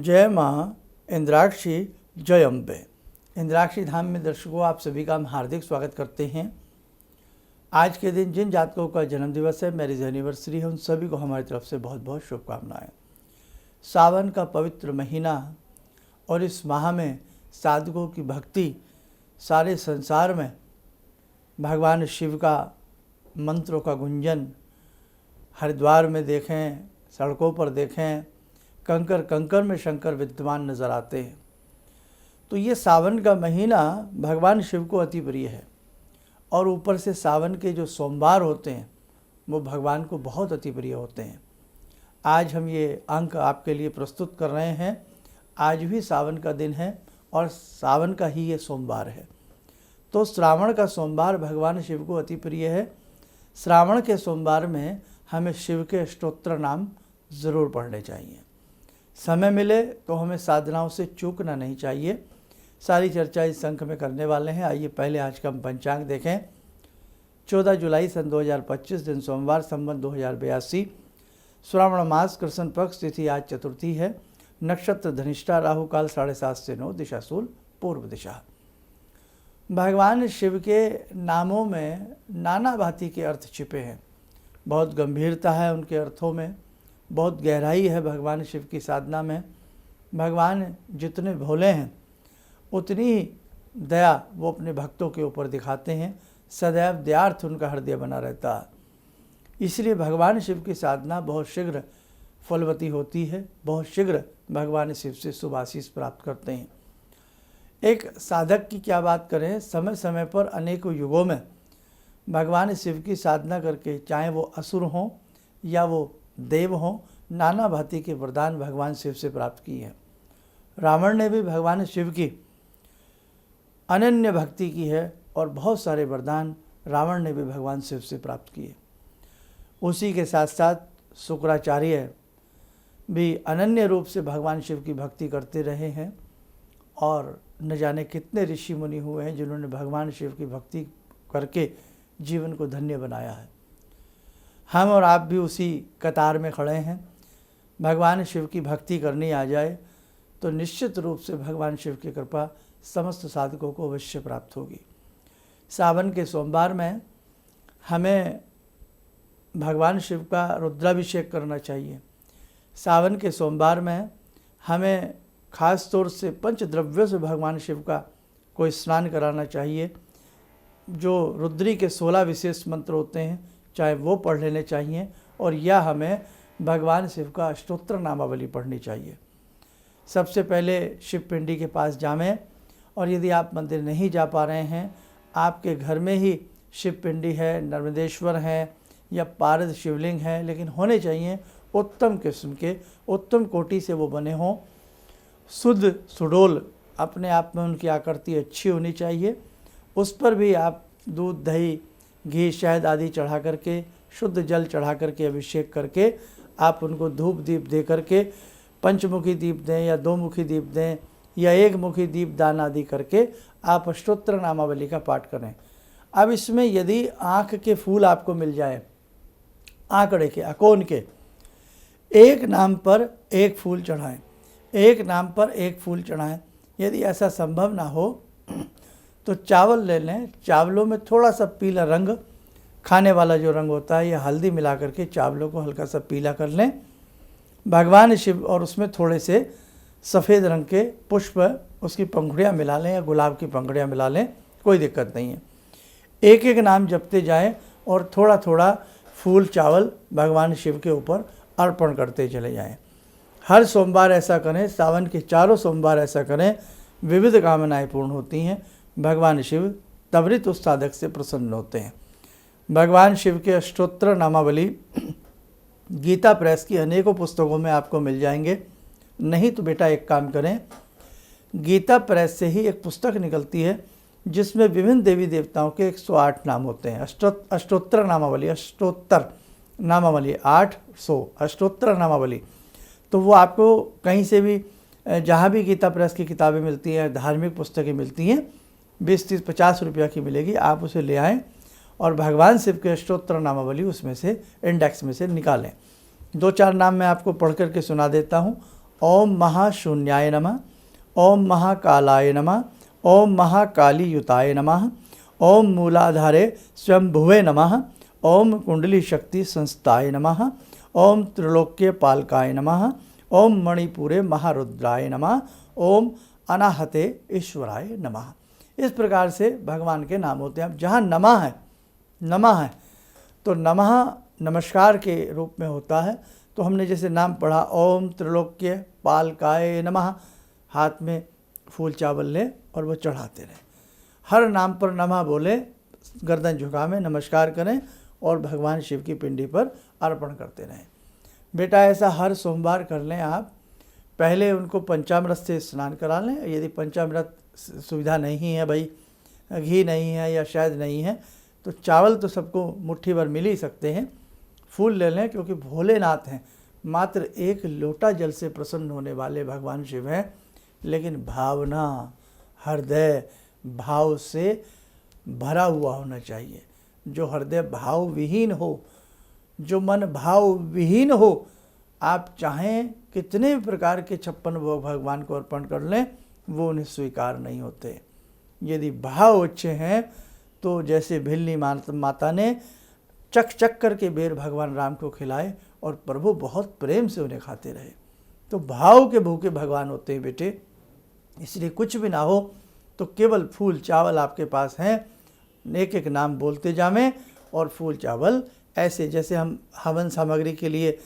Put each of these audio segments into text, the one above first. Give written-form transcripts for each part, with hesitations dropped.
जय माँ इंद्राक्षी जय अम्बे। इंद्राक्षी धाम में दर्शकों आप सभी का हम हार्दिक स्वागत करते हैं। आज के दिन जिन जातकों का जन्म दिवस है, मैरिज एनिवर्सरी है, उन सभी को हमारी तरफ से बहुत बहुत शुभकामनाएं। सावन का पवित्र महीना और इस माह में साधकों की भक्ति सारे संसार में भगवान शिव का मंत्रों का गुंजन हरिद्वार में देखें, सड़कों पर देखें, कंकर कंकर में शंकर विद्यमान नज़र आते हैं। तो ये सावन का महीना भगवान शिव को अति प्रिय है और ऊपर से सावन के जो सोमवार होते हैं वो भगवान को बहुत अति प्रिय होते हैं। आज हम ये अंक आपके लिए प्रस्तुत कर रहे हैं। आज भी सावन का दिन है और सावन का ही ये सोमवार है। तो श्रावण का सोमवार भगवान शिव को अति प्रिय है। श्रावण के सोमवार में हमें शिव के स्तोत्र नाम ज़रूर पढ़ने चाहिए। समय मिले तो हमें साधनाओं से चूकना नहीं चाहिए। सारी चर्चा इस अंक में करने वाले हैं। आइए पहले आज का हम पंचांग देखें। 14 जुलाई सन 2025 दिन सोमवार, संवत 2082, श्रावण मास, कृष्ण पक्ष, तिथि आज चतुर्थी है, नक्षत्र धनिष्ठा, राहु काल 7:30 से 9, दिशा शूल पूर्व दिशा। भगवान शिव के नामों में नाना भांति के अर्थ छिपे हैं। बहुत गंभीरता है उनके अर्थों में, बहुत गहराई है भगवान शिव की साधना में। भगवान जितने भोले हैं उतनी ही दया वो अपने भक्तों के ऊपर दिखाते हैं। सदैव दयार्थ उनका हृदय बना रहता है। इसलिए भगवान शिव की साधना बहुत शीघ्र फलवती होती है। बहुत शीघ्र भगवान शिव से शुभ आशीष प्राप्त करते हैं। एक साधक की क्या बात करें, समय समय पर अनेकों युगों में भगवान शिव की साधना करके, चाहे वो असुर हों या वो देव हों, नाना भांति के वरदान भगवान शिव से प्राप्त किए हैं। रावण ने भी भगवान शिव की अनन्य भक्ति की है और बहुत सारे वरदान रावण ने भी भगवान शिव से प्राप्त किए। उसी के साथ साथ शुक्राचार्य भी अनन्य रूप से भगवान शिव की भक्ति करते रहे हैं और न जाने कितने ऋषि मुनि हुए हैं जिन्होंने भगवान शिव की भक्ति करके जीवन को धन्य बनाया है। हम और आप भी उसी कतार में खड़े हैं। भगवान शिव की भक्ति करनी आ जाए तो निश्चित रूप से भगवान शिव की कृपा समस्त साधकों को अवश्य प्राप्त होगी। सावन के सोमवार में हमें भगवान शिव का रुद्राभिषेक करना चाहिए। सावन के सोमवार में हमें खास तौर से पंचद्रव्यों से भगवान शिव का कोई स्नान कराना चाहिए। जो रुद्री के 16 विशेष मंत्र होते हैं, चाहे वो पढ़ लेने चाहिए और या हमें भगवान शिव का स्तोत्र नामावली पढ़नी चाहिए। सबसे पहले शिव पिंडी के पास जाएं और यदि आप मंदिर नहीं जा पा रहे हैं, आपके घर में ही शिव पिंडी है, नर्मदेश्वर है या पारद शिवलिंग है, लेकिन होने चाहिए उत्तम किस्म के, उत्तम कोटि से वो बने हों, शुद्ध सुडोल, अपने आप में उनकी आकृति अच्छी होनी चाहिए। उस पर भी आप दूध, दही, घी, शहद आदि चढ़ा करके, शुद्ध जल चढ़ा करके, अभिषेक करके आप उनको धूप दीप दे करके, पंचमुखी दीप दें या 2 मुखी दीप दें या 1 मुखी दीप दान आदि करके आप स्तोत्र नामावली का पाठ करें। अब इसमें यदि आँख के फूल आपको मिल जाए, आंकड़े के, अकोन के, एक नाम पर एक फूल चढ़ाएं, एक नाम पर एक फूल चढ़ाएं। यदि ऐसा संभव ना हो तो चावल ले लें, चावलों में थोड़ा सा पीला रंग, खाने वाला जो रंग होता है, या हल्दी मिला करके चावलों को हल्का सा पीला कर लें भगवान शिव, और उसमें थोड़े से सफ़ेद रंग के पुष्प, उसकी पंखुड़ियाँ मिला लें या गुलाब की पंखुड़ियाँ मिला लें, कोई दिक्कत नहीं है। एक एक नाम जपते जाएं और थोड़ा थोड़ा फूल चावल भगवान शिव के ऊपर अर्पण करते चले जाएं। हर सोमवार ऐसा करें, सावन के चारों सोमवार ऐसा करें, विविध कामनाएँ पूर्ण होती हैं। भगवान शिव त्वरित उस साधक से प्रसन्न होते हैं। भगवान शिव के स्तोत्र नामावली गीता प्रेस की अनेकों पुस्तकों में आपको मिल जाएंगे। नहीं तो बेटा एक काम करें, गीता प्रेस से ही एक पुस्तक निकलती है जिसमें विभिन्न देवी देवताओं के 108 नाम होते हैं। अष्टोत्तर नामावली, अष्टोत्तर नामावली 800 अष्टोत्तर नामावली। तो वो आपको कहीं से भी, जहाँ भी गीता प्रेस की किताबें मिलती हैं, धार्मिक पुस्तकें मिलती हैं, 20, 30, 50 रुपया की मिलेगी। आप उसे ले आएँ और भगवान शिव के स्तोत्र नामावली उसमें से, इंडेक्स में से निकालें। 2-4 नाम मैं आपको पढ़ करके सुना देता हूँ ओम महाशून्याय नमः, ओम महाकालाय नमः, ओम महाकालीयुताय नमः, ओम मूलाधारे स्वयंभुवे नमः, ओम कुंडली शक्ति संस्थाय नमः, ओम त्रिलोक्य पालकाय नमः, ओम मणिपुरे महारुद्राय नमः, ओम अनाहते ईश्वराय नमः। इस प्रकार से भगवान के नाम होते हैं। अब जहाँ नमः है तो नमः नमस्कार के रूप में होता है। तो हमने जैसे नाम पढ़ा ओम त्रिलोक्य पालकाय नमः, हाथ में फूल चावल लें और वो चढ़ाते रहें। हर नाम पर नमः बोले, गर्दन झुकावें, नमस्कार करें और भगवान शिव की पिंडी पर अर्पण करते रहें। बेटा ऐसा हर सोमवार कर लें आप। पहले उनको पंचामृत से स्नान करा लें। यदि पंचामृत सुविधा नहीं है, भाई घी नहीं है या शायद नहीं है, तो चावल तो सबको मुट्ठी भर मिल ही सकते हैं। फूल ले लें, क्योंकि भोलेनाथ हैं, मात्र एक लोटा जल से प्रसन्न होने वाले भगवान शिव हैं। लेकिन भावना, हृदय भाव से भरा हुआ होना चाहिए। जो हृदय भाव विहीन हो, जो मन भाव विहीन हो, आप चाहें कितने भी प्रकार के 56 भोग भगवान को अर्पण कर लें, वो उन्हें स्वीकार नहीं होते। यदि भाव अच्छे हैं तो जैसे भिल्ली माता ने चक चक करके बेर भगवान राम को खिलाए और प्रभु बहुत प्रेम से उन्हें खाते रहे। तो भाव के भूखे भगवान होते हैं बेटे। इसलिए कुछ भी ना हो तो केवल फूल चावल आपके पास हैं, एक एक नाम बोलते जावें और फूल चावल ऐसे, जैसे हम हवन सामग्री के लिए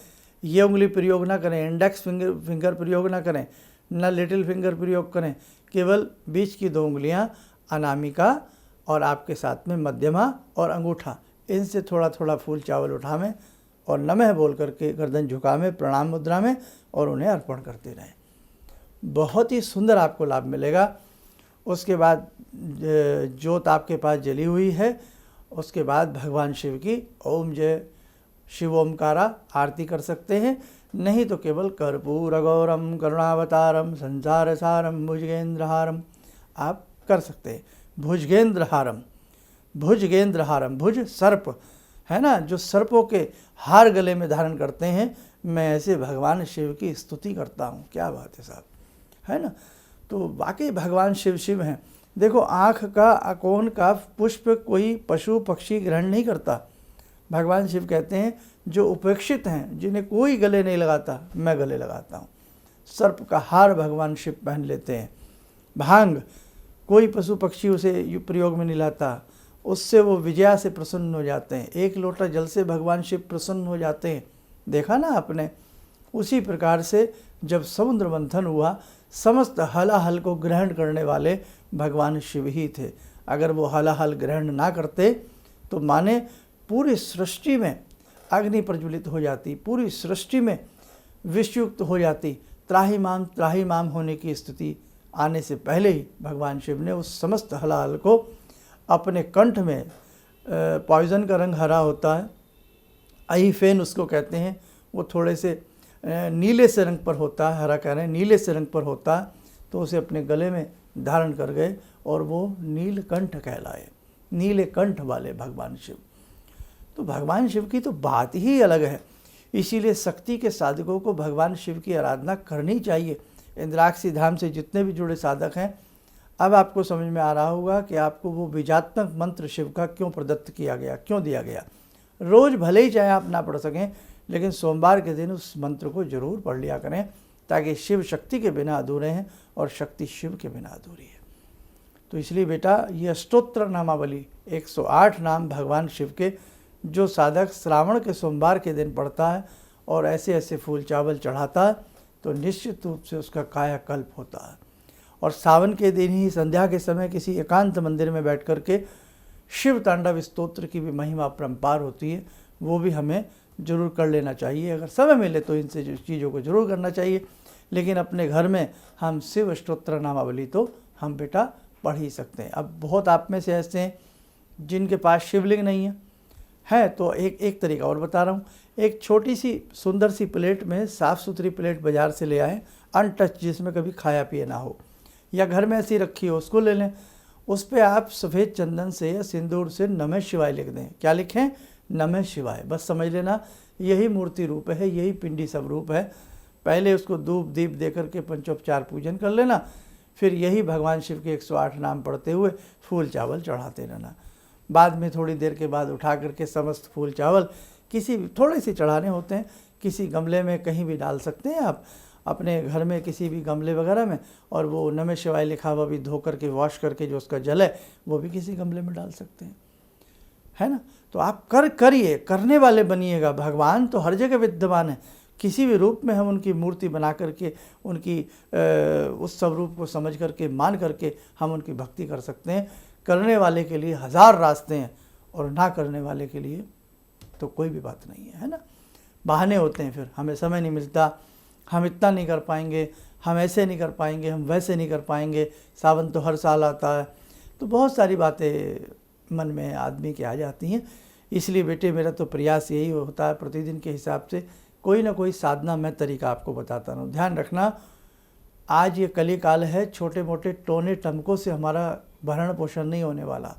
ये उंगली प्रयोग ना करें, इंडेक्स फिंगर प्रयोग ना करें, ना लिटिल फिंगर प्रयोग करें, केवल बीच की 2 उंगलियां अनामिका और आपके साथ में मध्यमा और अंगूठा, इनसे थोड़ा थोड़ा फूल चावल उठावें और नमः बोल करके गर्दन झुकावें प्रणाम मुद्रा में और उन्हें अर्पण करते रहें। बहुत ही सुंदर आपको लाभ मिलेगा। उसके बाद ज्योत आपके पास जली हुई है, उसके बाद भगवान शिव की ओम जय शिव ओमकारा आरती कर सकते हैं। नहीं तो केवल कर्पूर गौरम करुणावतारम संसार सारम भुजगेंद्रहारम आप कर सकते हैं। भुजगेंद्रहारम, भुजगेंद्रहारम, भुज सर्प है ना, जो सर्पों के हार गले में धारण करते हैं। मैं ऐसे भगवान शिव की स्तुति करता हूँ। क्या बात है साहब, है ना। तो वाकई भगवान शिव शिव हैं। देखो, आँख का अकोन का पुष्प कोई पशु पक्षी ग्रहण नहीं करता। भगवान शिव कहते हैं जो उपेक्षित हैं, जिन्हें कोई गले नहीं लगाता, मैं गले लगाता हूँ। सर्प का हार भगवान शिव पहन लेते हैं। भांग कोई पशु पक्षी उसे प्रयोग में नहीं लाता, उससे वो विजया से प्रसन्न हो जाते हैं। एक लोटा जल से भगवान शिव प्रसन्न हो जाते हैं। देखा ना आपने। उसी प्रकार से जब समुद्र मंथन हुआ, समस्त हलाहल को ग्रहण करने वाले भगवान शिव ही थे। अगर वो हलाहल ग्रहण ना करते तो माने पूरी सृष्टि में अग्नि प्रज्वलित हो जाती, पूरी सृष्टि में विषयुक्त हो जाती। त्राहिमाम होने की स्थिति आने से पहले ही भगवान शिव ने उस समस्त हलाहल को अपने कंठ में, पॉइजन का रंग हरा होता है, अहीफेन उसको कहते हैं, वो थोड़े से नीले से रंग पर होता है, हरा कह रहे हैं नीले से रंग पर होता है, तो उसे अपने गले में धारण कर गए और वो नीलकंठ कहलाए। नीले कंठ वाले भगवान शिव। तो भगवान शिव की तो बात ही अलग है। इसीलिए शक्ति के साधकों को भगवान शिव की आराधना करनी चाहिए। इंद्राक्षी धाम से जितने भी जुड़े साधक हैं, अब आपको समझ में आ रहा होगा कि आपको वो बीजात्मक मंत्र शिव का क्यों प्रदत्त किया गया, क्यों दिया गया। रोज़ भले ही चाहे आप ना पढ़ सकें, लेकिन सोमवार के दिन उस मंत्र को जरूर पढ़ लिया करें, ताकि शिव शक्ति के बिना अधूरे हैं और शक्ति शिव के बिना अधूरी है। तो इसलिए बेटा, ये स्तोत्र नामावली 108 नाम भगवान शिव के, जो साधक श्रावण के सोमवार के दिन पढ़ता है और ऐसे ऐसे फूल चावल चढ़ाता है, तो निश्चित रूप से उसका कायाकल्प होता है। और सावन के दिन ही संध्या के समय किसी एकांत मंदिर में बैठ कर के शिव तांडव स्तोत्र की भी महिमा अपरंपार होती है, वो भी हमें जरूर कर लेना चाहिए। अगर समय मिले तो इनसे चीज़ों को जरूर करना चाहिए। लेकिन अपने घर में हम शिव स्तोत्र नामावली तो हम बेटा पढ़ ही सकते हैं। अब बहुत आप में से ऐसे हैं जिनके पास शिवलिंग नहीं है तो एक तरीका और बता रहा हूँ। एक छोटी सी सुंदर सी प्लेट में, साफ़ सुथरी प्लेट बाज़ार से ले आएँ, अनटच, जिसमें कभी खाया पिया ना हो, या घर में ऐसी रखी हो, उसको ले लें। उस पर आप सफ़ेद चंदन से या सिंदूर से नमः शिवाय लिख दें। क्या लिखें? नमः शिवाय। बस समझ लेना, यही मूर्ति रूप है, यही पिंडी स्वरूप है। पहले उसको धूप दीप दे करके पंचोपचार पूजन कर लेना, फिर यही भगवान शिव के 108 नाम पढ़ते हुए फूल चावल चढ़ाते रहना। बाद में थोड़ी देर के बाद उठा करके समस्त फूल चावल किसी थोड़े से चढ़ाने होते हैं, किसी गमले में कहीं भी डाल सकते हैं आप अपने घर में किसी भी गमले वगैरह में, और वो नमः शिवाय लिखा हुआ भी धो करके वॉश करके जो उसका जल है वो भी किसी गमले में डाल सकते हैं, है ना। तो आप करिए, करने वाले बनिएगा। भगवान तो हर जगह विद्यमान है, किसी भी रूप में हम उनकी मूर्ति बना करके उनकी उस स्वरूप को समझ करके मान करके हम उनकी भक्ति कर सकते हैं। करने वाले के लिए हज़ार रास्ते हैं और ना करने वाले के लिए तो कोई भी बात नहीं है, है ना। बहाने होते हैं, फिर हमें समय नहीं मिलता, हम इतना नहीं कर पाएंगे, हम ऐसे नहीं कर पाएंगे, हम वैसे नहीं कर पाएंगे, सावन तो हर साल आता है, तो बहुत सारी बातें मन में आदमी के आ जाती हैं। इसलिए बेटे मेरा तो प्रयास यही होता है प्रतिदिन के हिसाब से कोई ना कोई साधना मैं तरीका आपको बताता रहूँ। ध्यान रखना, आज ये कली काल है, छोटे मोटे टोने टमकों से हमारा भरण पोषण नहीं होने वाला,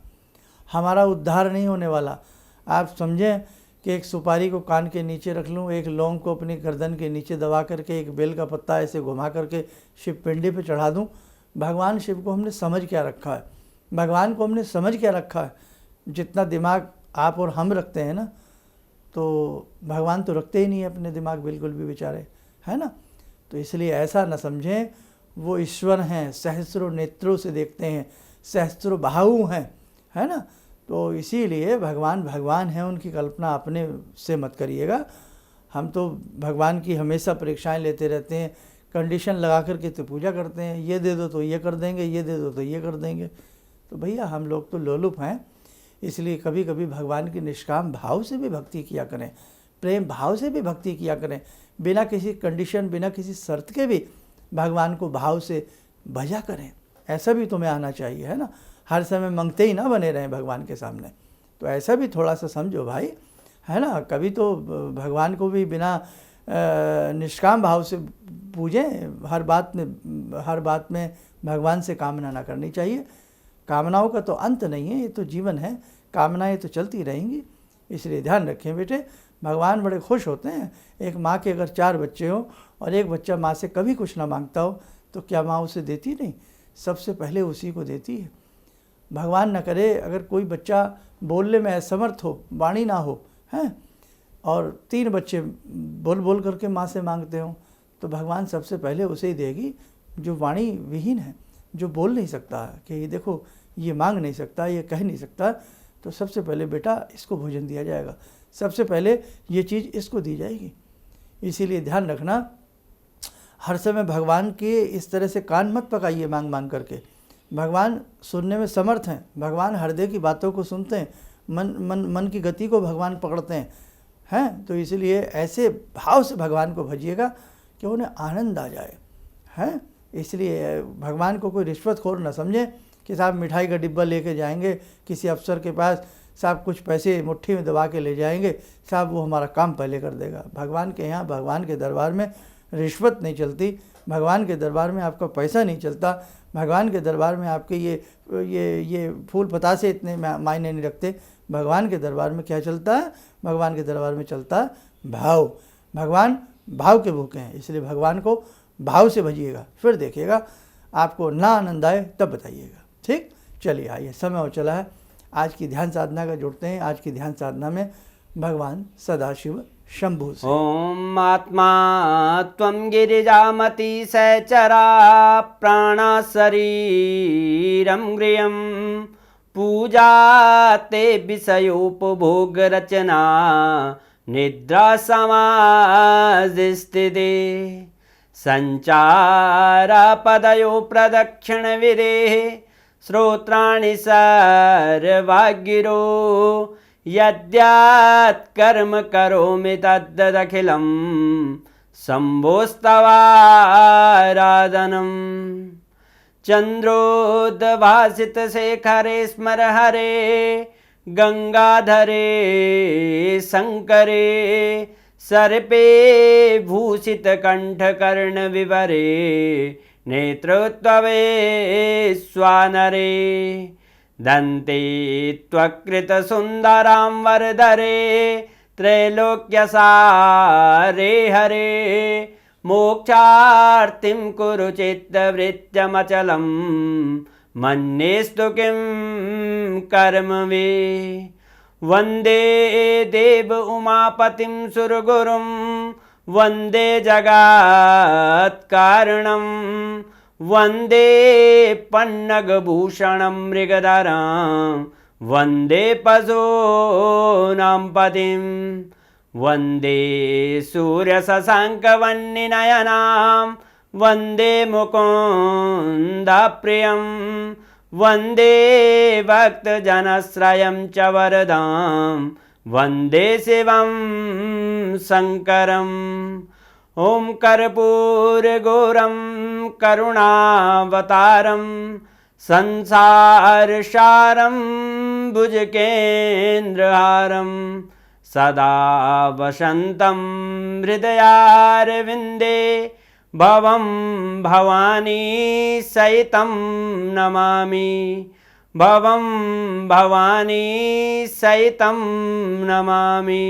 हमारा उद्धार नहीं होने वाला। आप समझें कि एक सुपारी को कान के नीचे रख लूँ, एक लौंग को अपनी गर्दन के नीचे दबा करके, एक बेल का पत्ता ऐसे घुमा करके शिव पिंडी पे चढ़ा दूँ। भगवान शिव को हमने समझ क्या रखा है, भगवान को हमने समझ क्या रखा है। जितना दिमाग आप और हम रखते हैं ना, तो भगवान तो रखते ही नहीं है अपने दिमाग बिल्कुल भी बेचारे, है ना। तो इसलिए ऐसा न समझें, वो ईश्वर हैं, सहस्रों नेत्रों से देखते हैं, सहस्रों बाहु हैं, है ना। तो इसीलिए भगवान भगवान हैं, उनकी कल्पना अपने से मत करिएगा। हम तो भगवान की हमेशा परीक्षाएं लेते रहते हैं, कंडीशन लगा करके तो पूजा करते हैं, ये दे दो तो ये कर देंगे, ये दे दो तो ये कर देंगे। तो भैया हम लोग तो लोलुप हैं, इसलिए कभी कभी भगवान की निष्काम भाव से भी भक्ति किया करें, प्रेम भाव से भी भक्ति किया करें, बिना किसी कंडीशन बिना किसी शर्त के भी भगवान को भाव से भजा करें। ऐसा भी तुम्हें आना चाहिए, है ना। हर समय मांगते ही ना बने रहें भगवान के सामने, तो ऐसा भी थोड़ा सा समझो भाई, है ना। कभी तो भगवान को भी बिना निष्काम भाव से पूजें। हर बात में भगवान से कामना ना करनी चाहिए। कामनाओं का तो अंत नहीं है, ये तो जीवन है, कामनाएं तो चलती रहेंगी। इसलिए ध्यान रखें बेटे, भगवान बड़े खुश होते हैं। एक माँ के अगर 4 बच्चे हों और एक बच्चा माँ से कभी कुछ ना मांगता हो, तो क्या माँ उसे देती नहीं? सबसे पहले उसी को देती है। भगवान न करे अगर कोई बच्चा बोलने में असमर्थ हो, वाणी ना हो, हैं, और 3 बच्चे बोल बोल करके माँ से मांगते हों, तो भगवान सबसे पहले उसे ही देगी जो वाणी विहीन है, जो बोल नहीं सकता कि ये देखो ये मांग नहीं सकता, ये कह नहीं सकता। तो सबसे पहले बेटा इसको भोजन दिया जाएगा, सबसे पहले ये चीज़ इसको दी जाएगी। इसीलिए ध्यान रखना, हर समय भगवान के इस तरह से कान मत पकाइए मांग मांग करके। भगवान सुनने में समर्थ हैं, भगवान हृदय की बातों को सुनते हैं, मन की गति को भगवान पकड़ते हैं। तो इसलिए ऐसे भाव से भगवान को भजिएगा कि उन्हें आनंद आ जाए, हैं। इसलिए भगवान को कोई रिश्वतखोर न समझें कि साहब मिठाई का डिब्बा लेके जाएंगे किसी अफसर के पास, साहब कुछ पैसे मुट्ठी में दबा के ले जाएंगे, साहब वो हमारा काम पहले कर देगा। भगवान के यहाँ, भगवान के दरबार में रिश्वत नहीं चलती, भगवान के दरबार में आपका पैसा नहीं चलता, भगवान के दरबार में आपके ये फूल पतासे इतने मायने नहीं रखते। भगवान के दरबार में क्या चलता है? भगवान के दरबार में चलता है भाव। भगवान भाव के भूखे हैं, इसलिए भगवान को भाव से भजिएगा, फिर देखिएगा आपको ना आनंद आए तब बताइएगा। ठीक, चलिए आइए, समय हो चला है, आज की ध्यान साधना का जुड़ते हैं। आज की ध्यान साधना में भगवान सदाशिव शंभु से। ओम आत्मा त्वं गिरिजामति सहचरा प्राणा शरीरं गृहं पूजा ते विषयोपभोग रचना निद्रा समाधिस्थिते संचारा पदयो प्रदक्षिण विदेः श्रोत्राणि सर्वागिरो यद्यात् कर्म करोमि तद्दखिलं शम्भोस्तवाराधनम् चन्द्रोद्भासितशेखरे स्मर हरे गंगाधरे शंकरे सर्पे भूषितकण्ठकर्णविवरे नेत्रोत्तवे स्वानरे दन्ते त्वकृतसुन्दरां वरदरे त्रैलोक्यसारे हरे मोक्षार्तिं कुरु चित्तवृत्त्यमचलं मन्येस्तु किं कर्म वे। वन्दे देव उमापतिं सुरगुरुं वन्दे जगत्कारणं वन्दे पन्नगभूषणं मृगधरं वन्दे पशूनां पतिं वन्दे सूर्यशशाङ्कवह्निनयनां वन्दे मुकुन्दप्रियं वन्दे भक्तजनश्रयं च वरदां वन्दे शिवं शङ्करम्। ॐ कर्पूरगौरं करुणावतारं संसारसारं भुजगेन्द्रहारं सदा वसन्तं हृदयारविन्दे भवं भवानी सहितं नमामि भवं भवानी सहितं नमामि।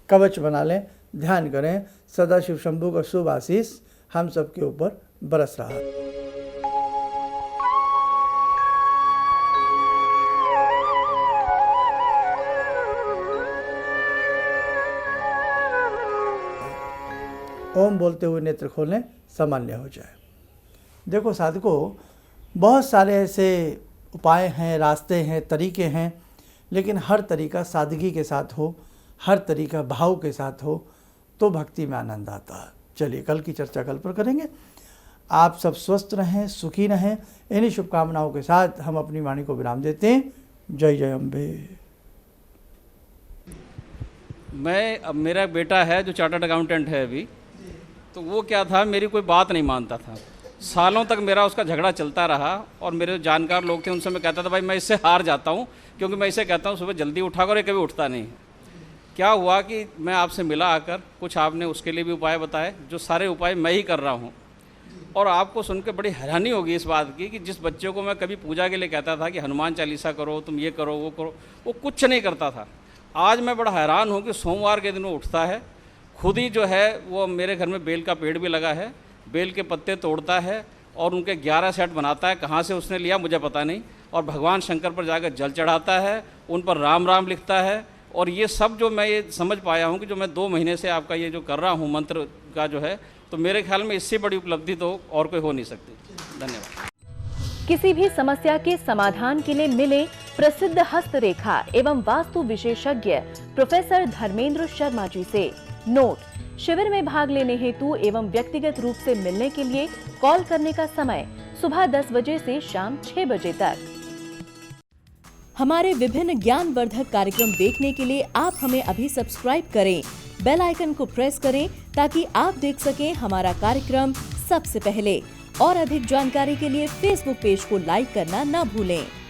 कवच बना लें, ध्यान करें, सदा शिव शंभू का शुभ आशीष हम सबके ऊपर बरस रहा है। ओम बोलते हुए नेत्र खोलें, सामान्य हो जाए। देखो साधकों, बहुत सारे ऐसे उपाय हैं, रास्ते हैं, तरीके हैं, लेकिन हर तरीका सादगी के साथ हो, हर तरीका भाव के साथ हो तो भक्ति में आनंद आता है। चलिए कल की चर्चा कल पर करेंगे। आप सब स्वस्थ रहें, सुखी रहें, इन्हीं शुभकामनाओं के साथ हम अपनी वाणी को विराम देते हैं। जय जय अम्बे। अब मेरा बेटा है जो चार्टर्ड अकाउंटेंट है अभी, तो वो क्या था, मेरी कोई बात नहीं मानता था। सालों तक मेरा उसका झगड़ा चलता रहा और मेरे जानकार लोग थे, उनसे मैं कहता था भाई मैं इससे हार जाता हूँ, क्योंकि मैं इसे कहता हूँ सुबह जल्दी उठा कर, ये कभी उठता नहीं है। क्या हुआ कि मैं आपसे मिला आकर, कुछ आपने उसके लिए भी उपाय बताए, जो सारे उपाय मैं ही कर रहा हूँ। और आपको सुन के बड़ी हैरानी होगी इस बात की कि जिस बच्चे को मैं कभी पूजा के लिए कहता था कि हनुमान चालीसा करो, तुम ये करो, वो कुछ नहीं करता था। आज मैं बड़ा हैरान हूँ कि सोमवार के दिन वो उठता है, खुद ही जो है वो मेरे घर में बेल का पेड़ भी लगा है, बेल के पत्ते तोड़ता है और उनके 11 सेट बनाता है। कहाँ से उसने लिया मुझे पता नहीं। और भगवान शंकर पर जाकर जल चढ़ाता है, उन पर राम राम लिखता है। और ये सब जो मैं ये समझ पाया हूँ कि जो मैं 2 महीने से आपका ये जो कर रहा हूँ मंत्र का जो है, तो मेरे ख्याल में इससे बड़ी उपलब्धि तो और कोई हो नहीं सकती। धन्यवाद। किसी भी समस्या के समाधान के लिए मिले प्रसिद्ध हस्तरेखा एवं वास्तु विशेषज्ञ प्रोफेसर धर्मेंद्र शर्मा जी से। नोट: शिविर में भाग लेने हेतु एवं व्यक्तिगत रूप से मिलने के लिए कॉल करने का समय सुबह 10 बजे से शाम 6 बजे तक। हमारे विभिन्न ज्ञानवर्धक कार्यक्रम देखने के लिए आप हमें अभी सब्सक्राइब करें, बेल आइकन को प्रेस करें ताकि आप देख सकें हमारा कार्यक्रम सबसे पहले। और अधिक जानकारी के लिए फेसबुक पेज को लाइक करना न भूलें।